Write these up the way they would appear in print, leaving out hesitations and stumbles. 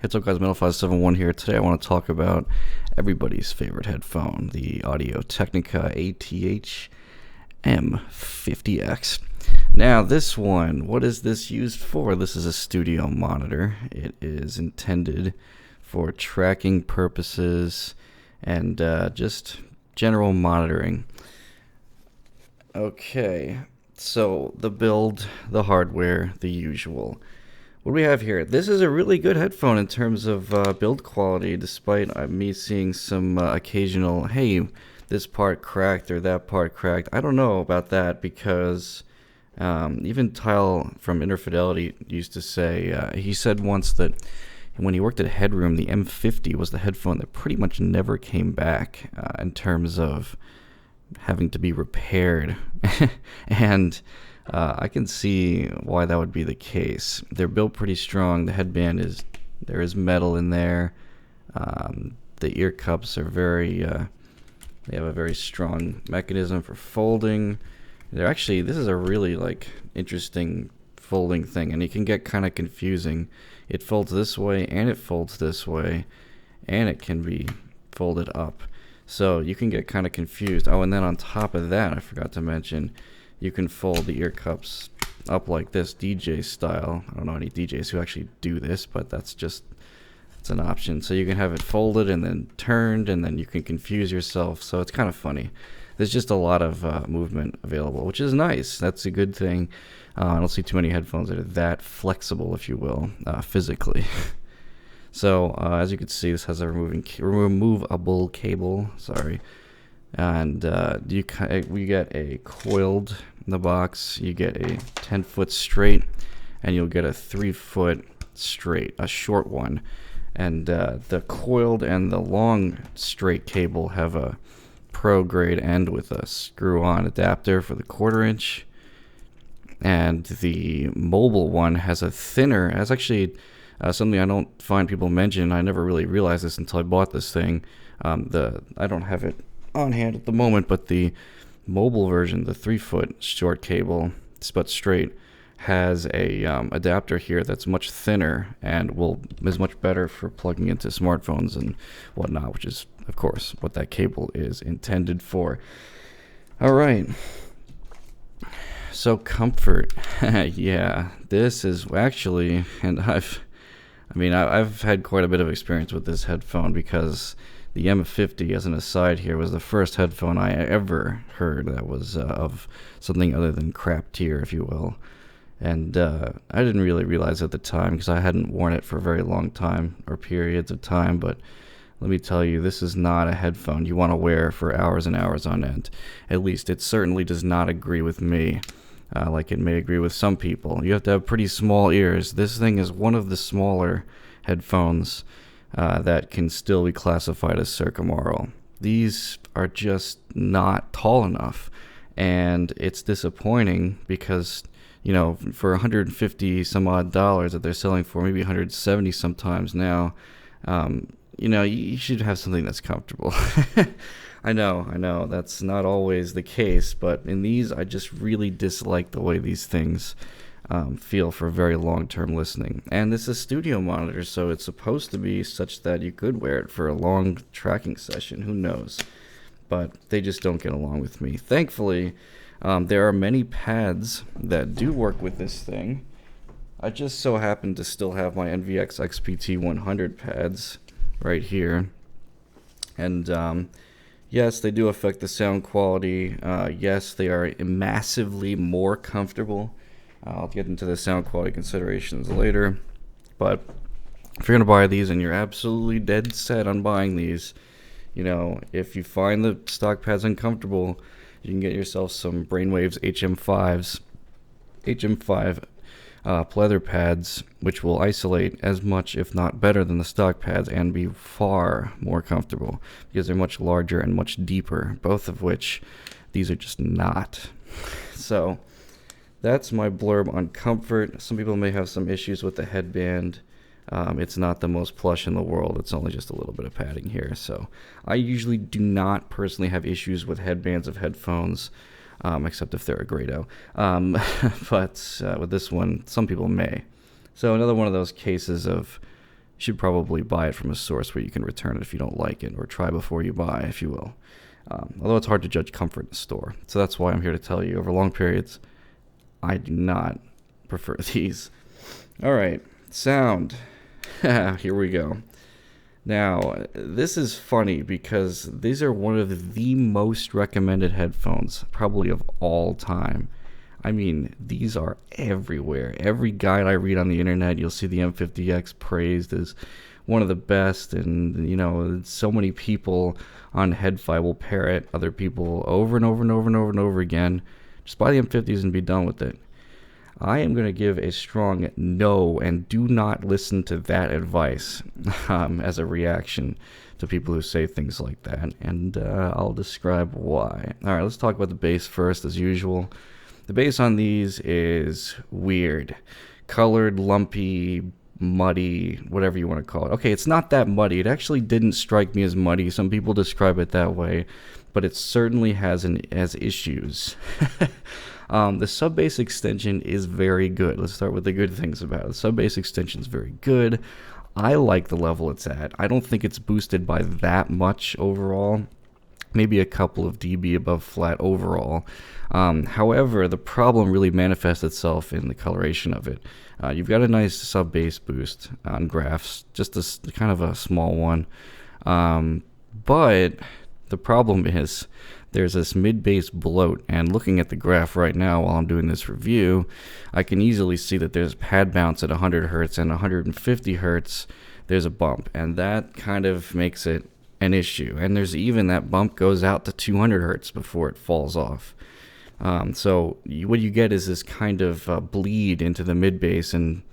What's up, guys? Metal571 here. Today I want to talk about everybody's favorite headphone, the Audio-Technica ATH-M50x. Now, this one, what is this used for? This is a studio monitor. It is intended for tracking purposes and just general monitoring. Okay, so the build, the hardware, the usual. What do we have here? This is a really good headphone in terms of build quality, despite me seeing some occasional, hey, this part cracked or that part cracked. I don't know about that because even Tile from Interfidelity used to say, he said once that when he worked at Headroom, the M50 was the headphone that pretty much never came back in terms of having to be repaired. And I can see why that would be the case. They're built pretty strong. The headband there is metal in there. The ear cups are they have a very strong mechanism for folding. This is a really interesting folding thing, and it can get kind of confusing. It folds this way and it folds this way, and it can be folded up. So you can get kind of confused. Oh, and then on top of that, I forgot to mention, you can fold the ear cups up like this, DJ style. I don't know any DJs who actually do this, but it's an option. So you can have it folded and then turned, and then you can confuse yourself. So it's kind of funny. There's just a lot of movement available, which is nice. That's a good thing. I don't see too many headphones that are that flexible, if you will, physically. So as you can see, this has a removable cable. Sorry. And you get a coiled in the box. You get a 10-foot straight, and you'll get a 3-foot straight, a short one. And the coiled and the long straight cable have a pro grade end with a screw-on adapter for the 1/4 inch. And the mobile one has a thinner. That's actually something I don't find people mention. I never really realized this until I bought this thing. I don't have it on hand at the moment, but the mobile version, the 3-foot short cable, but straight, has a adapter here that's much thinner and is much better for plugging into smartphones and whatnot, which is, of course, what that cable is intended for. All right. So comfort, yeah, this is actually, and I've had quite a bit of experience with this headphone because the M50, as an aside here, was the first headphone I ever heard that was of something other than crap tier, if you will. And I didn't really realize at the time because I hadn't worn it for a very long time or periods of time, but let me tell you, this is not a headphone you want to wear for hours and hours on end. At least it certainly does not agree with me. Like it may agree with some people. You have to have pretty small ears. This thing is one of the smaller headphones that can still be classified as circumaural. These are just not tall enough, and it's disappointing because, you know, for $150 some odd that they're selling for, maybe $170 sometimes now, you know, you should have something that's comfortable. I know, that's not always the case, but in these, I just really dislike the way these things feel for very long-term listening. And this is a studio monitor, so it's supposed to be such that you could wear it for a long tracking session. Who knows? But they just don't get along with me. Thankfully, there are many pads that do work with this thing. I just so happen to still have my NVX XPT 100 pads right here. And yes, they do affect the sound quality. Yes, they are massively more comfortable. I'll get into the sound quality considerations later. But if you're going to buy these and you're absolutely dead set on buying these, you know, if you find the stock pads uncomfortable, you can get yourself some Brainwaves HM5 pleather pads, which will isolate as much, if not better, than the stock pads and be far more comfortable because they're much larger and much deeper, both of which these are just not. So that's my blurb on comfort. Some people may have some issues with the headband. It's not the most plush in the world. It's only just a little bit of padding here. So I usually do not personally have issues with headbands of headphones. Except if they're a Grado. But with this one, some people may. So another one of those cases of should probably buy it from a source where you can return it if you don't like it, or try before you buy, if you will. Although it's hard to judge comfort in a store. So that's why I'm here to tell you, over long periods, I do not prefer these. All right, sound. Here we go. Now, this is funny because these are one of the most recommended headphones, probably of all time. I mean, these are everywhere. Every guide I read on the internet, you'll see the M50X praised as one of the best, and you know, so many people on HeadFi will parrot other people over and over and over and over and over again. Just buy the M50s and be done with it. I am going to give a strong no, and do not listen to that advice as a reaction to people who say things like that, and I'll describe why. All right, let's talk about the bass first, as usual. The bass on these is weird. Colored, lumpy, muddy, whatever you want to call it. Okay, it's not that muddy. It actually didn't strike me as muddy. Some people describe it that way, but it certainly has issues. The sub-bass extension is very good. Let's start with the good things about it. The sub-bass extension is very good. I like the level it's at. I don't think it's boosted by that much overall. Maybe a couple of dB above flat overall. However, the problem really manifests itself in the coloration of it. You've got a nice sub-bass boost on graphs, just a kind of a small one. But the problem is there's this mid-bass bloat, and looking at the graph right now while I'm doing this review, I can easily see that there's pad bounce at 100 Hertz and 150 Hertz. There's a bump, and that kind of makes it an issue. And there's even that bump goes out to 200 Hertz before it falls off. So what you get is this kind of bleed into the mid-bass, and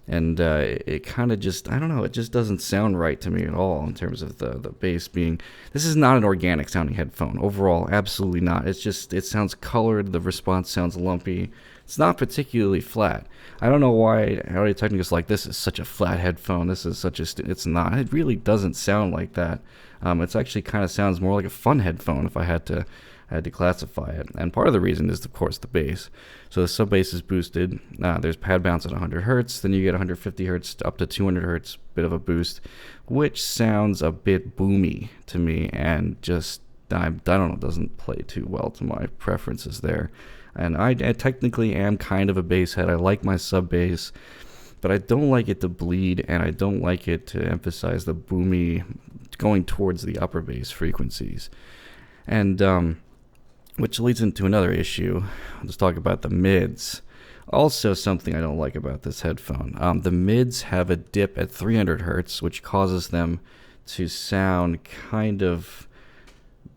it kind of just, I don't know, it just doesn't sound right to me at all in terms of the bass being, this is not an organic sounding headphone overall, absolutely not. It's just, it sounds colored, the response sounds lumpy. It's not particularly flat. I don't know why Audio-Technica is like, this is such a flat headphone, this is such a, it's not. It really doesn't sound like that. It's actually kind of sounds more like a fun headphone if I had to classify it. And part of the reason is, of course, the bass. So the sub bass is boosted. There's pad bounce at 100 Hertz. Then you get 150 Hertz up to 200 Hertz, bit of a boost, which sounds a bit boomy to me, and just, I don't know, doesn't play too well to my preferences there. And I technically am kind of a bass head. I like my sub bass, but I don't like it to bleed, and I don't like it to emphasize the boomy going towards the upper bass frequencies. And which leads into another issue. Let's talk about the mids. Also something I don't like about this headphone. The mids have a dip at 300 Hertz, which causes them to sound kind of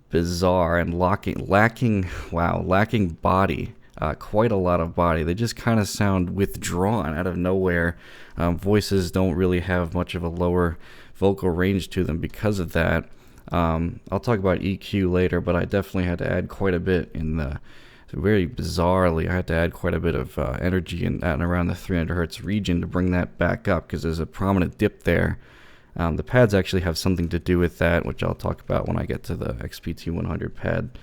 bizarre and lacking body. Quite a lot of body. They just kind of sound withdrawn out of nowhere. Voices don't really have much of a lower vocal range to them because of that. I'll talk about EQ later, but I definitely had to add quite a bit in the, very bizarrely, I had to add quite a bit of energy in and around the 300 Hertz region to bring that back up, because there's a prominent dip there. The pads actually have something to do with that, which I'll talk about when I get to the XPT100 pad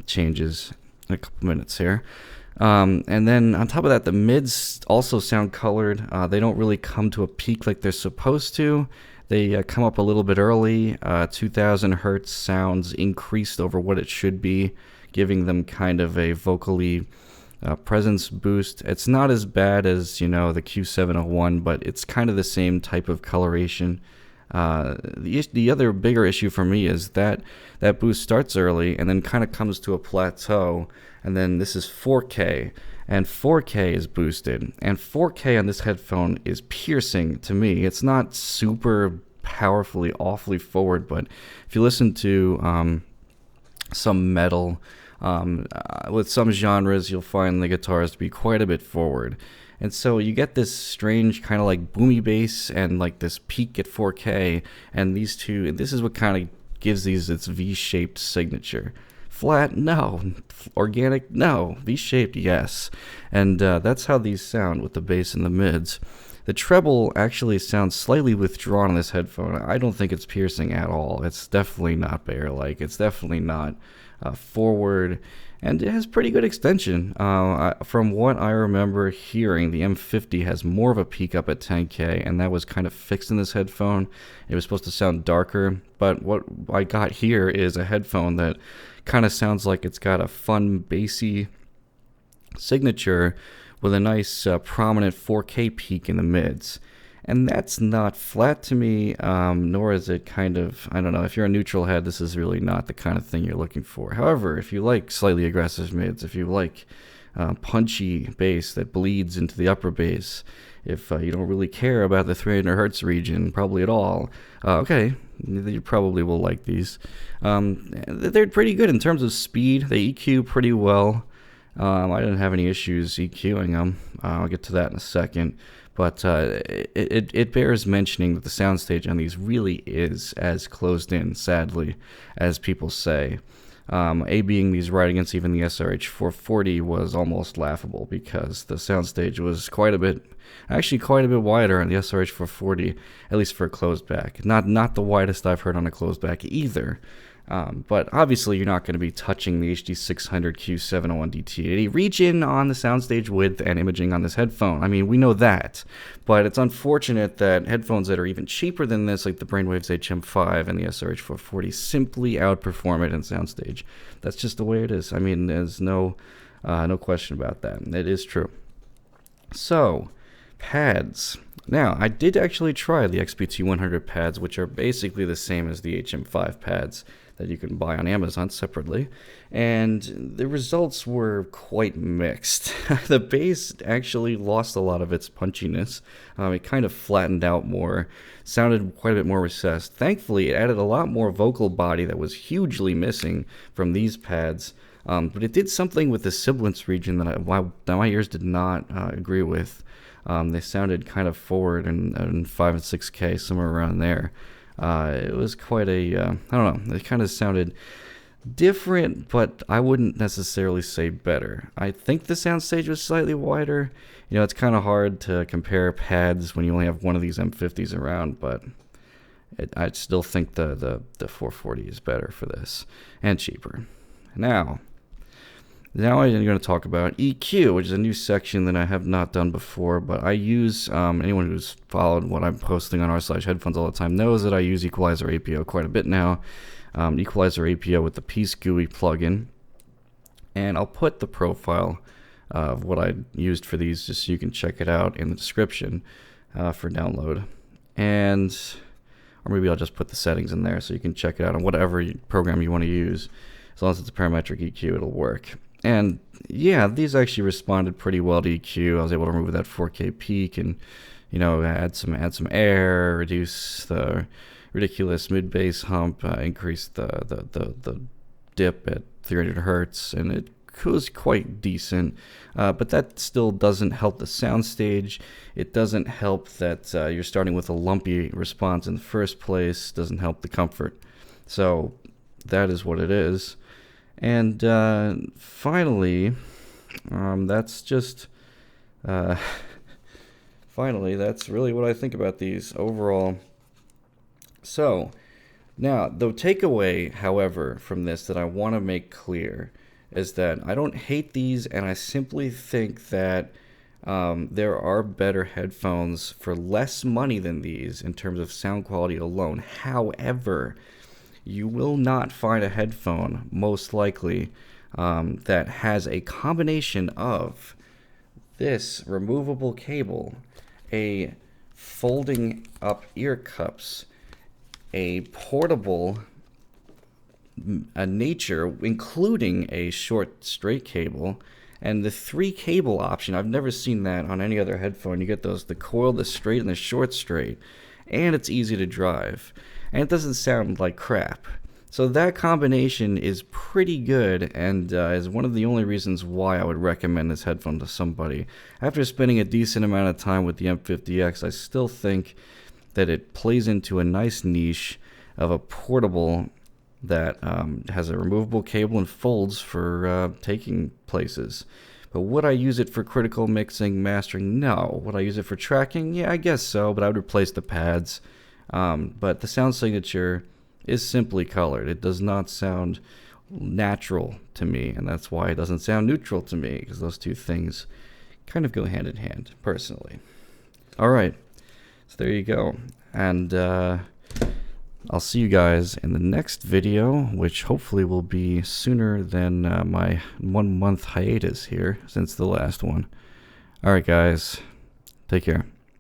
changes in a couple minutes here. And then on top of that, the mids also sound colored. They don't really come to a peak like they're supposed to. They come up a little bit early. 2000 Hertz sounds increased over what it should be, giving them kind of a vocally presence boost. It's not as bad as, you know, the Q701, but it's kind of the same type of coloration. The other bigger issue for me is that that boost starts early and then kind of comes to a plateau, and then this is 4K, and 4K is boosted, and 4K on this headphone is piercing to me. It's not super powerfully awfully forward, but if you listen to some metal, with some genres, you'll find the guitars to be quite a bit forward. And so you get this strange kind of like boomy bass and like this peak at 4K, and these two, this is what kind of gives these its V-shaped signature. Flat, no. Organic, no. V-shaped, yes. And that's how these sound with the bass and the mids. The treble actually sounds slightly withdrawn on this headphone. I don't think it's piercing at all. It's definitely not bear-like. It's definitely not forward. and it has pretty good extension. From what I remember hearing, the M50 has more of a peak up at 10K, and that was kind of fixed in this headphone. It was supposed to sound darker, but what I got here is a headphone that kind of sounds like it's got a fun, bassy signature with a nice prominent 4K peak in the mids. And that's not flat to me, nor is it kind of, I don't know, if you're a neutral head, this is really not the kind of thing you're looking for. However, if you like slightly aggressive mids, if you like punchy bass that bleeds into the upper bass, if you don't really care about the 300 hertz region probably at all, okay, you probably will like these. They're pretty good in terms of speed. They EQ pretty well. I didn't have any issues EQing them. I'll get to that in a second. But it bears mentioning that the soundstage on these really is as closed in, sadly, as people say. A being these right against even the SRH 440 was almost laughable because the soundstage was quite a bit wider on the SRH 440, at least for a closed back. Not the widest I've heard on a closed back either. But obviously you're not going to be touching the HD600 Q701 DT80 region on the soundstage width and imaging on this headphone. I mean, we know that, but it's unfortunate that headphones that are even cheaper than this, like the Brainwaves HM5 and the SRH 440, simply outperform it in soundstage. That's just the way it is. I mean, there's no question about that. It is true. So, pads. Now, I did actually try the XBT100 pads, which are basically the same as the HM5 pads that you can buy on Amazon separately, and the results were quite mixed. The bass actually lost a lot of its punchiness. It kind of flattened out more, sounded quite a bit more recessed. Thankfully, it added a lot more vocal body that was hugely missing from these pads, but it did something with the sibilance region that my ears did not agree with. They sounded kind of forward in 5 and 6K, somewhere around there. It was quite a, I don't know, it kind of sounded different, but I wouldn't necessarily say better. I think the soundstage was slightly wider. You know, it's kind of hard to compare pads when you only have one of these M50s around, but I still think the 440 is better for this, and cheaper. Now I'm going to talk about EQ, which is a new section that I have not done before, but I use, anyone who's followed what I'm posting on r/headphones all the time knows that I use Equalizer APO quite a bit now. Equalizer APO with the Peace GUI plugin. And I'll put the profile of what I used for these just so you can check it out in the description for download. Or maybe I'll just put the settings in there so you can check it out on whatever program you want to use. As long as it's a parametric EQ, it'll work. And yeah, these actually responded pretty well to EQ. I was able to remove that 4K peak and, you know, add some air, reduce the ridiculous mid bass hump, increase the dip at 300 hertz, and it was quite decent. But that still doesn't help the soundstage. It doesn't help that you're starting with a lumpy response in the first place. Doesn't help the comfort. So that is what it is. And finally, that's really what I think about these overall. So, now, the takeaway, however, from this that I want to make clear is that I don't hate these, and I simply think that there are better headphones for less money than these in terms of sound quality alone. However, you will not find a headphone, most likely, that has a combination of this removable cable, a folding up ear cups, a portable nature, including a short straight cable, and the 3 cable option. I've never seen that on any other headphone. You get the coil, the straight, and the short straight, and it's easy to drive. And it doesn't sound like crap. So that combination is pretty good, and is one of the only reasons why I would recommend this headphone to somebody. After spending a decent amount of time with the M50X, I still think that it plays into a nice niche of a portable that has a removable cable and folds for taking places. But would I use it for critical mixing, mastering? No. Would I use it for tracking? Yeah, I guess so, but I would replace the pads. But the sound signature is simply colored. It does not sound natural to me, and that's why it doesn't sound neutral to me, because those two things kind of go hand in hand, personally. All right, so there you go, and I'll see you guys in the next video, which hopefully will be sooner than my 1 month hiatus here since the last one. All right, guys, take care.